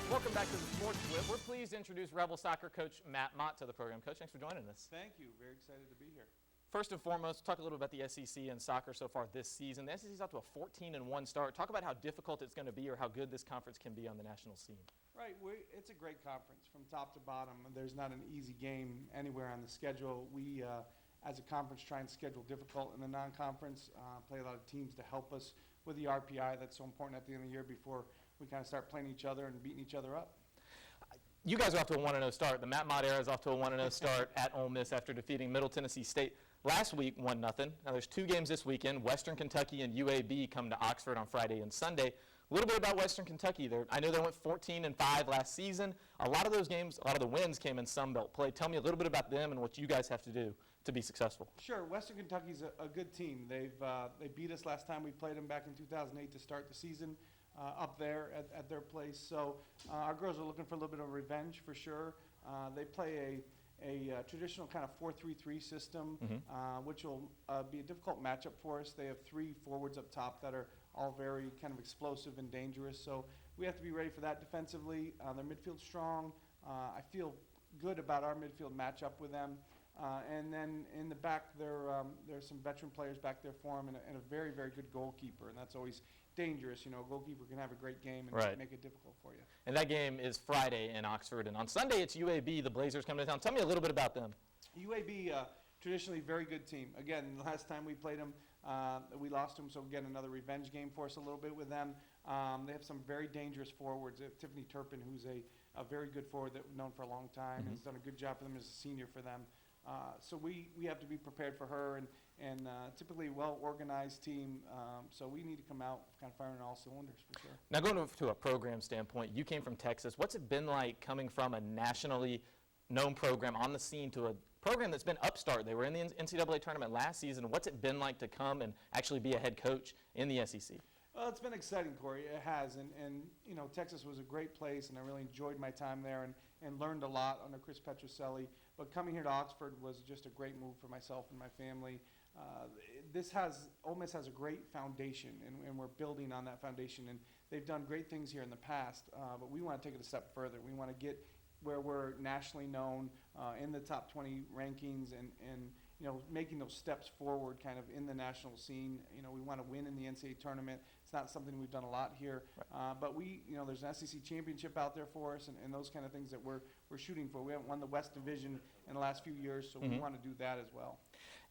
Welcome back to the SportsWhip. We're pleased to introduce Rebel soccer coach Matt Mott to the program. Coach, thanks for joining us. Thank you. Very excited to be here. First and foremost, talk a little about the SEC and soccer so far this season. The SEC's out to a 14-1 start. Talk about how difficult it's going to be or how good this conference can be on the national scene. Right. It's a great conference from top to bottom. There's not an easy game anywhere on the schedule. We, as a conference, try and schedule difficult in the non-conference, play a lot of teams to help us with the RPI that's so important at the end of the year before we kind of start playing each other and beating each other up. You guys are off to a 1-0 start. The Matt Mott era is off to a 1-0 start at Ole Miss after defeating Middle Tennessee State last week, 1-0. Now there's two games this weekend. Western Kentucky and UAB come to Oxford on Friday and Sunday. A little bit about Western Kentucky. I know they went 14-5 last season. A lot of those games, a lot of the wins came in Sun Belt play. Tell me a little bit about them and what you guys have to do to be successful. Sure. Western Kentucky's a good team. They beat us last time we played them back in 2008 to start the season. Up there at their place. So our girls are looking for a little bit of revenge for sure. They play a traditional kind of 4-3-3 system, which will be a difficult matchup for us. They have three forwards up top that are all very kind of explosive and dangerous. So we have to be ready for that defensively. Their midfield's strong. I feel good about our midfield matchup with them. And then in the back, there's some veteran players back there for them and a very, very good goalkeeper. And that's always dangerous. You know, a goalkeeper can have a great game and make it difficult for you. And that game is Friday in Oxford. And on Sunday, it's UAB. The Blazers come to town. Tell me a little bit about them. UAB, traditionally very good team. Again, the last time we played them, we lost them. So again, another revenge game for us a little bit with them. They have some very dangerous forwards. They have Tiffany Turpin, who's a very good forward that we've known for a long time. Has done a good job for them as a senior for them. So we have to be prepared for her and typically a well-organized team. So we need to come out kind of firing on all cylinders for sure. Now going to a program standpoint, you came from Texas. What's it been like coming from a nationally known program on the scene to a program that's been upstart? They were in the NCAA tournament last season. What's it been like to come and actually be a head coach in the SEC? Well, it's been exciting, Corey. It has. And you know, Texas was a great place, and I really enjoyed my time there and learned a lot under Chris Petrucelli. But coming here to Oxford was just a great move for myself and my family. Ole Miss has a great foundation, and we're building on that foundation. And they've done great things here in the past, but we want to take it a step further. We want to get where we're nationally known in the top 20 rankings and you know, making those steps forward kind of in the national scene. You know, we want to win in the NCAA tournament. It's not something we've done a lot here, but you know, there's an SEC championship out there for us and those kind of things that we're shooting for. We haven't won the West Division in the last few years, so we want to do that as well.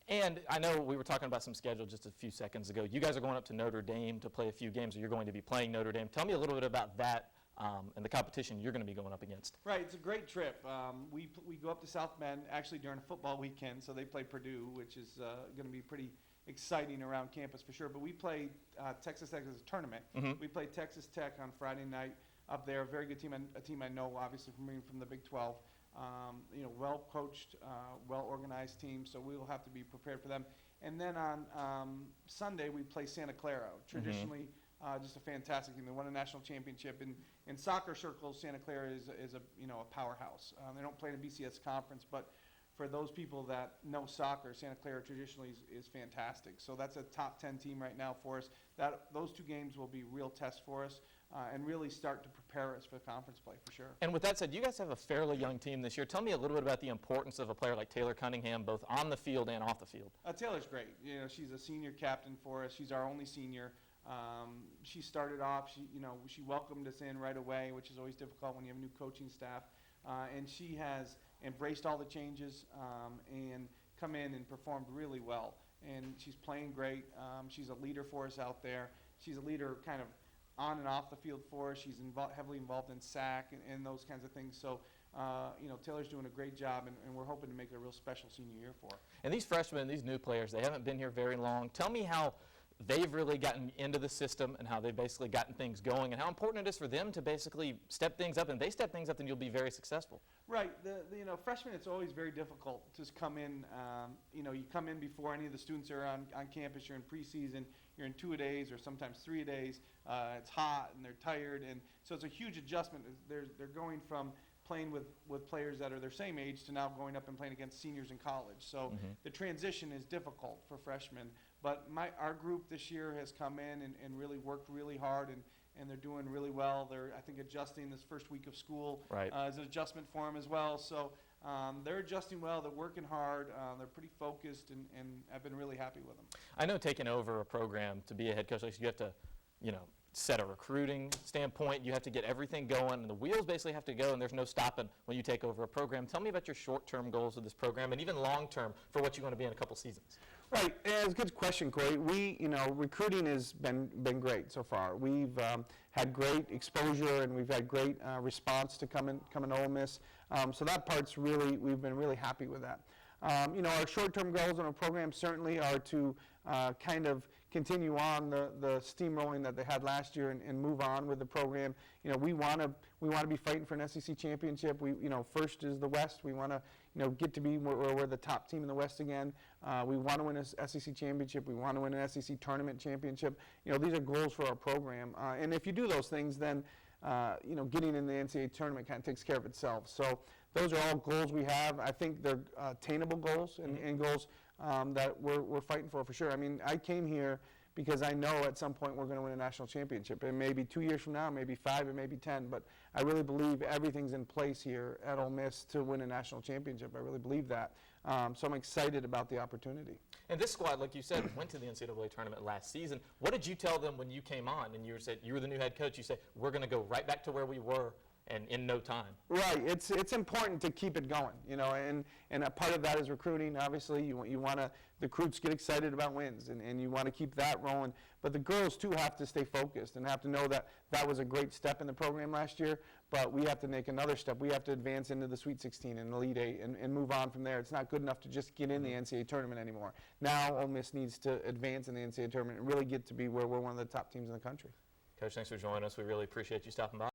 And I know we were talking about some schedule just a few seconds ago. You guys are going up to Notre Dame to play a few games, or you're going to be playing Notre Dame. Tell me a little bit about that and the competition you're going to be going up against. Right, it's a great trip. We go up to South Bend actually during a football weekend, so they play Purdue, which is going to be pretty exciting around campus for sure. But we play Texas Tech as a tournament. We play Texas Tech on Friday night up there. A very good team, a team I know obviously from the Big 12. You know, well-coached, well-organized team, so we will have to be prepared for them. And then on Sunday, we play Santa Clara. Traditionally, just a fantastic team. They won a national championship. In soccer circles, Santa Clara is a powerhouse. They don't play in a BCS conference, but for those people that know soccer, Santa Clara traditionally is fantastic. So that's a top 10 team right now for us. Those two games will be real tests for us. And really start to prepare us for conference play for sure. And with that said, you guys have a fairly young team this year. Tell me a little bit about the importance of a player like Taylor Cunningham, both on the field and off the field. Taylor's great. You know, she's a senior captain for us. She's our only senior. She started off. She welcomed us in right away, which is always difficult when you have a new coaching staff. And she has embraced all the changes and come in and performed really well. And she's playing great. She's a leader for us out there. She's a leader kind of on and off the field for us. She's heavily involved in SAC and those kinds of things. So, you know, Taylor's doing a great job, and we're hoping to make it a real special senior year for her. And these freshmen, these new players, they haven't been here very long. Tell me how they've really gotten into the system and how they've basically gotten things going and how important it is for them to basically step things up. And if they step things up, then you'll be very successful. Right. You know, freshmen, it's always very difficult to just come in. You know, you come in before any of the students are on campus. You're in preseason. You're in 2-a-days or sometimes 3-a-days. It's hot and they're tired. And so it's a huge adjustment. They're going from playing with players that are their same age to now going up and playing against seniors in college. So the transition is difficult for freshmen. But our group this year has come in and really worked really hard and they're doing really well. They're, I think, adjusting this first week of school Right. as an adjustment for them as well. So they're adjusting well. They're working hard. They're pretty focused, and I've been really happy with them. I know taking over a program to be a head coach, like you have to, set a recruiting standpoint. You have to get everything going, and the wheels basically have to go, and there's no stopping when you take over a program. Tell me about your short-term goals with this program, and even long-term for what you want to be in a couple seasons. Right, it's a good question, Corey. Recruiting has been great so far. We've had great exposure, and we've had great response to coming to Ole Miss. So that part's we've been really happy with that. Our short-term goals in our program certainly are to kind of continue on the steamrolling that they had last year and move on with the program. We want to be fighting for an SEC championship. First is the West. We want to get to be where we're the top team in the West again. We want to win an SEC championship. We want to win an SEC tournament championship. These are goals for our program. And if you do those things, then getting in the NCAA tournament kind of takes care of itself. So those are all goals we have. I think they're attainable goals and goals that we're fighting for sure. I mean, I came here because I know at some point we're going to win a national championship. And maybe 2 years from now, maybe 5, and maybe 10. But I really believe everything's in place here at Ole Miss to win a national championship. I really believe that. So I'm excited about the opportunity. And this squad, like you said, went to the NCAA tournament last season. What did you tell them when you came on and you were the new head coach? You said, we're going to go right back to where we were and in no time. Right. It's important to keep it going, and a part of that is recruiting. Obviously, you want the recruits get excited about wins, and you want to keep that rolling. But the girls, too, have to stay focused and have to know that that was a great step in the program last year, but we have to make another step. We have to advance into the Sweet 16 and Elite 8 and move on from there. It's not good enough to just get in the NCAA tournament anymore. Now Ole Miss needs to advance in the NCAA tournament and really get to be where we're one of the top teams in the country. Coach, thanks for joining us. We really appreciate you stopping by.